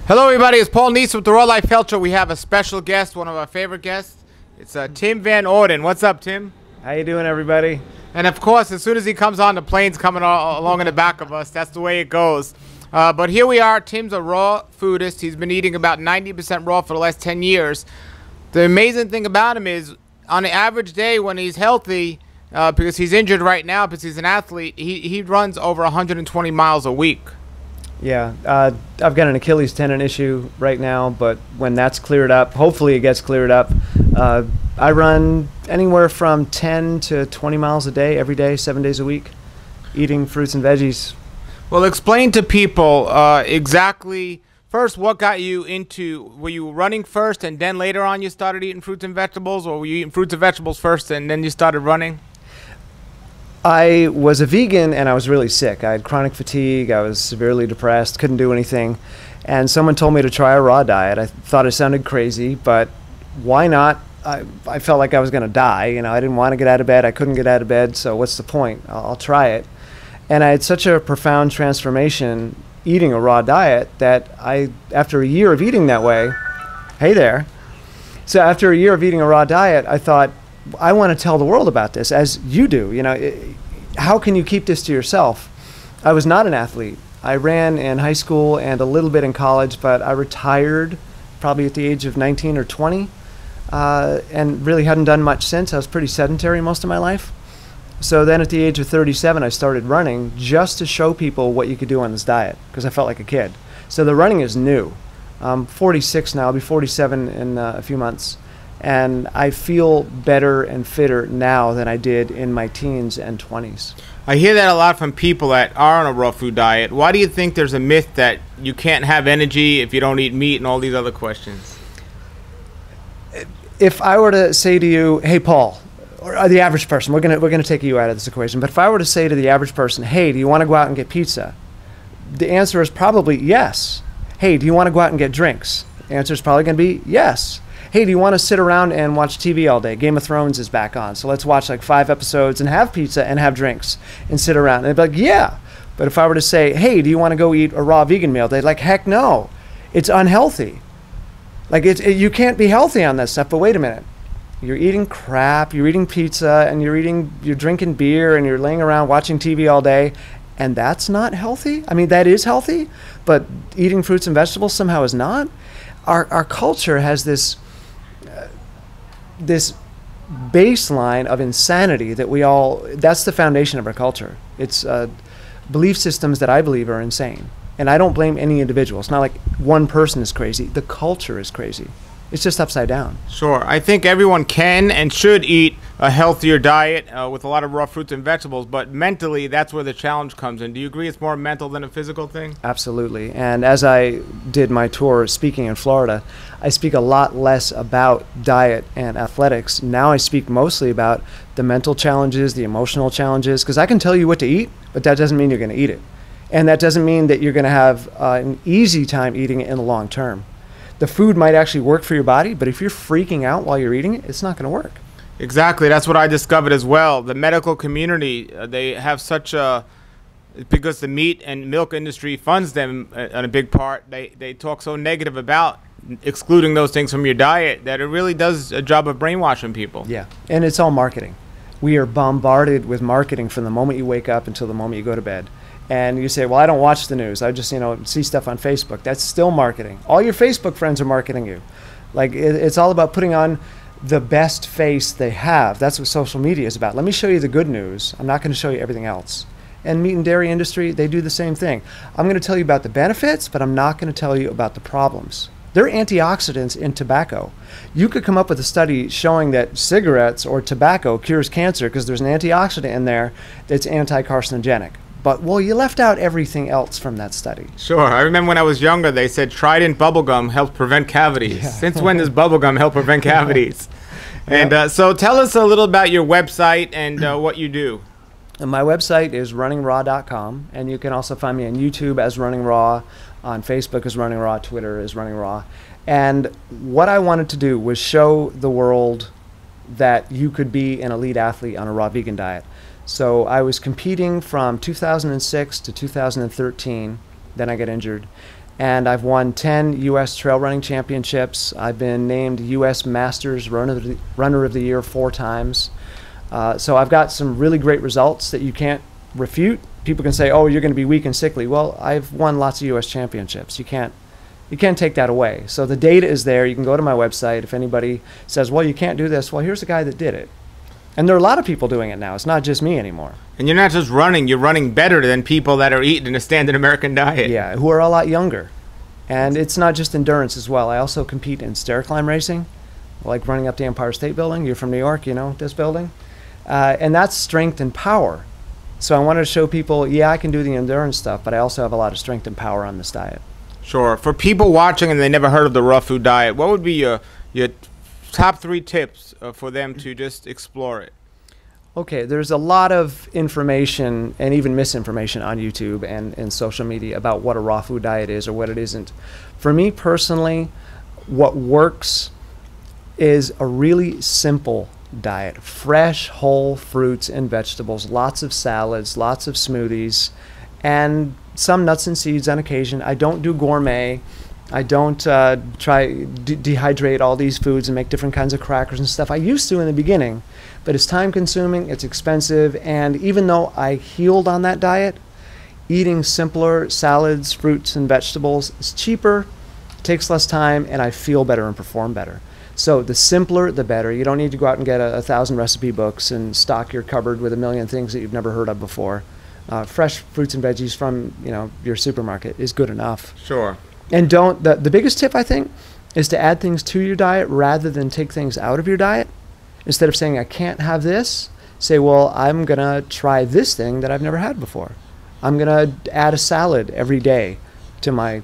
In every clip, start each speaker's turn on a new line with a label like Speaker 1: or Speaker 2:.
Speaker 1: Hello, everybody. It's Paul Neese with the Raw Life Health Show. We have a special guest, one of our favorite guests. It's Tim Van Orden. What's up, Tim?
Speaker 2: How you doing, everybody?
Speaker 1: And of course, as soon as he comes on, the plane's coming along in the back of us. That's the way it goes. But here we are. Tim's a raw foodist. He's been eating about 90% raw for the last 10 years. The amazing thing about him is, on an average day when he's healthy, because he's injured right now because he's an athlete, he runs over 120 miles a week.
Speaker 2: Yeah, I've got an Achilles tendon issue right now, but when that's cleared up, hopefully it gets cleared up, I run anywhere from 10 to 20 miles a day, every day, 7 days a week, eating fruits and veggies.
Speaker 1: Well, explain to people exactly, first, what got you into, were you running first and then later on you started eating fruits and vegetables, or were you eating fruits and vegetables first and then you started running?
Speaker 2: I was a vegan and I was really sick. I had chronic fatigue, I was severely depressed, couldn't do anything. And someone told me to try a raw diet. I thought it sounded crazy, but why not? I felt like I was going to die. You know, I didn't want to get out of bed. I couldn't get out of bed, so what's the point? I'll try it. And I had such a profound transformation eating a raw diet that after a year of eating that way, hey there. So after a year of eating a raw diet, I thought, I want to tell the world about this, as you do. You know, how can you keep this to yourself? I was not an athlete. I ran in high school and a little bit in college, but I retired probably at the age of 19 or 20, and really hadn't done much since. I was pretty sedentary most of my life. So then at the age of 37, I started running just to show people what you could do on this diet, because I felt like a kid. So the running is new. I'm 46 now. I'll be 47 in a few months. And I feel better and fitter now than I did in my teens and 20s.
Speaker 1: I hear that a lot from people that are on a raw food diet. Why do you think there's a myth that you can't have energy if you don't eat meat and all these other questions?
Speaker 2: If I were to say to you, hey, Paul, or the average person, we're gonna take you out of this equation, but if I were to say to the average person, hey, do you want to go out and get pizza? The answer is probably yes. Hey, do you want to go out and get drinks? The answer is probably going to be yes. Hey, do you want to sit around and watch TV all day? Game of Thrones is back on, so let's watch like 5 episodes and have pizza and have drinks and sit around. And they'd be like, yeah. But if I were to say, hey, do you want to go eat a raw vegan meal? They'd like, heck no. It's unhealthy. Like, you can't be healthy on that stuff. But wait a minute. You're eating crap, you're eating pizza, and you're drinking beer, and you're laying around watching TV all day, and that's not healthy? I mean, that is healthy, but eating fruits and vegetables somehow is not? Our culture has this baseline of insanity that that's the foundation of our culture. It's belief systems that I believe are insane. And I don't blame any individual. It's not like one person is crazy. The culture is crazy. It's just upside down.
Speaker 1: Sure. I think everyone can and should eat a healthier diet with a lot of raw fruits and vegetables, but mentally, that's where the challenge comes in. Do you agree it's more mental than a physical thing?
Speaker 2: Absolutely. And as I did my tour speaking in Florida, I speak a lot less about diet and athletics. Now I speak mostly about the mental challenges, the emotional challenges, because I can tell you what to eat, but that doesn't mean you're going to eat it. And that doesn't mean that you're going to have an easy time eating it in the long term. The food might actually work for your body, but if you're freaking out while you're eating it, it's not going to work.
Speaker 1: Exactly. That's what I discovered as well. The medical community, they have such a, because the meat and milk industry funds them on a big part, they talk so negative about excluding those things from your diet that it really does a job of brainwashing people.
Speaker 2: Yeah, and it's all marketing. We are bombarded with marketing from the moment you wake up until the moment you go to bed. And you say, well, I don't watch the news. I just, see stuff on Facebook. That's still marketing. All your Facebook friends are marketing you. Like, it's all about putting on the best face they have. That's what social media is about. Let me show you the good news. I'm not going to show you everything else. And meat and dairy industry, they do the same thing. I'm going to tell you about the benefits, but I'm not going to tell you about the problems. There are antioxidants in tobacco. You could come up with a study showing that cigarettes or tobacco cures cancer because there's an antioxidant in there that's anti-carcinogenic. But, well, you left out everything else from that study.
Speaker 1: Sure. I remember when I was younger, they said Trident bubblegum helps prevent cavities. Yeah. Since when does bubblegum help prevent cavities? And so tell us a little about your website and what you do.
Speaker 2: And my website is runningraw.com, and you can also find me on YouTube as Running Raw, on Facebook as Running Raw, Twitter as Running Raw. And what I wanted to do was show the world that you could be an elite athlete on a raw vegan diet. So I was competing from 2006 to 2013, then I got injured. And I've won 10 U.S. trail running championships. I've been named U.S. Masters Runner of the Year 4 times. So I've got some really great results that you can't refute. People can say, oh, you're going to be weak and sickly. Well, I've won lots of U.S. championships. You can't take that away. So the data is there. You can go to my website. If anybody says, well, you can't do this, well, here's a guy that did it. And there are a lot of people doing it now. It's not just me anymore.
Speaker 1: And you're not just running. You're running better than people that are eating a standard American diet.
Speaker 2: Yeah, who are a lot younger. And it's not just endurance as well. I also compete in stair climb racing, like running up the Empire State Building. You're from New York, you know this building. And that's strength and power. So I wanted to show people, yeah, I can do the endurance stuff, but I also have a lot of strength and power on this diet.
Speaker 1: Sure. For people watching and they never heard of the raw food diet, what would be your top 3 tips for them to just explore it?
Speaker 2: Okay, there's a lot of information and even misinformation on YouTube and social media about what a raw food diet is or what it isn't. For me personally, what works is a really simple diet. Fresh, whole fruits and vegetables, lots of salads, lots of smoothies, and some nuts and seeds on occasion. I don't do gourmet. I don't dehydrate all these foods and make different kinds of crackers and stuff. I used to in the beginning, but it's time consuming, it's expensive, and even though I healed on that diet, eating simpler salads, fruits, and vegetables is cheaper, takes less time, and I feel better and perform better. So the simpler, the better. You don't need to go out and get 1,000 recipe books and stock your cupboard with a million things that you've never heard of before. Fresh fruits and veggies from your supermarket is good enough.
Speaker 1: Sure.
Speaker 2: And the biggest tip, I think, is to add things to your diet rather than take things out of your diet. Instead of saying, I can't have this, say, well, I'm going to try this thing that I've never had before. I'm going to add a salad every day to my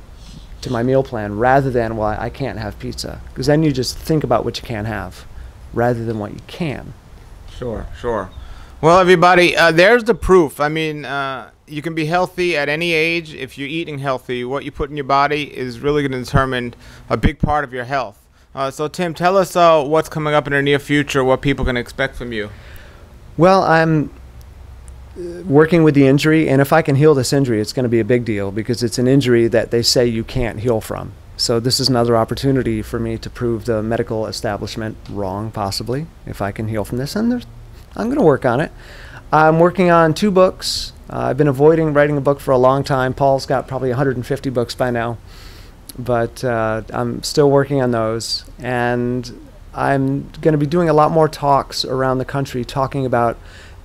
Speaker 2: meal plan rather than, well, I can't have pizza. Because then you just think about what you can't have rather than what you can.
Speaker 1: Sure, sure. Well, everybody, there's the proof. I mean, you can be healthy at any age if you're eating healthy. What you put in your body is really going to determine a big part of your health. So, Tim, tell us what's coming up in the near future, what people can expect from you.
Speaker 2: Well, I'm working with the injury, and if I can heal this injury, it's going to be a big deal because it's an injury that they say you can't heal from. So this is another opportunity for me to prove the medical establishment wrong, possibly, if I can heal from this. And I'm going to work on it. I'm working on 2 books. I've been avoiding writing a book for a long time. Paul's got probably 150 books by now. But I'm still working on those. And I'm going to be doing a lot more talks around the country talking about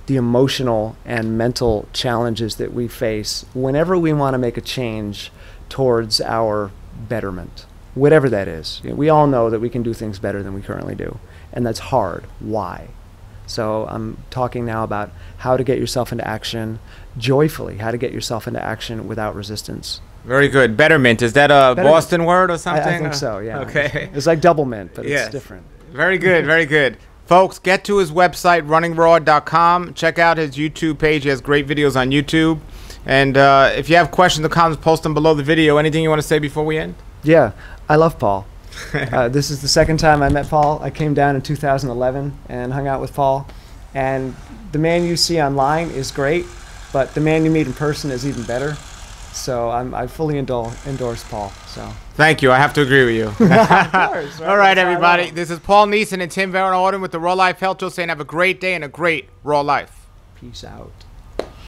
Speaker 2: the emotional and mental challenges that we face whenever we want to make a change towards our betterment, whatever that is. We all know that we can do things better than we currently do, and that's hard. Why? So I'm talking now about how to get yourself into action joyfully, how to get yourself into action without resistance.
Speaker 1: Very good. Betterment, is that a Boston word or something?
Speaker 2: I think so, yeah.
Speaker 1: Okay.
Speaker 2: It's like double mint, but
Speaker 1: yes.
Speaker 2: It's different.
Speaker 1: Very good, very good. Folks, get to his website, runningraw.com. Check out his YouTube page. He has great videos on YouTube. And if you have questions or comments, post them below the video. Anything you want to say before we end?
Speaker 2: Yeah, I love Paul. This is the second time I met Paul. I came down in 2011 and hung out with Paul. And the man you see online is great, but the man you meet in person is even better. So I fully endorse Paul. So
Speaker 1: thank you. I have to agree with you.
Speaker 2: Of course, right?
Speaker 1: All right, everybody. This is Paul Neeson and Tim Orden with the Raw Life Health Show saying have a great day and a great raw life.
Speaker 2: Peace out.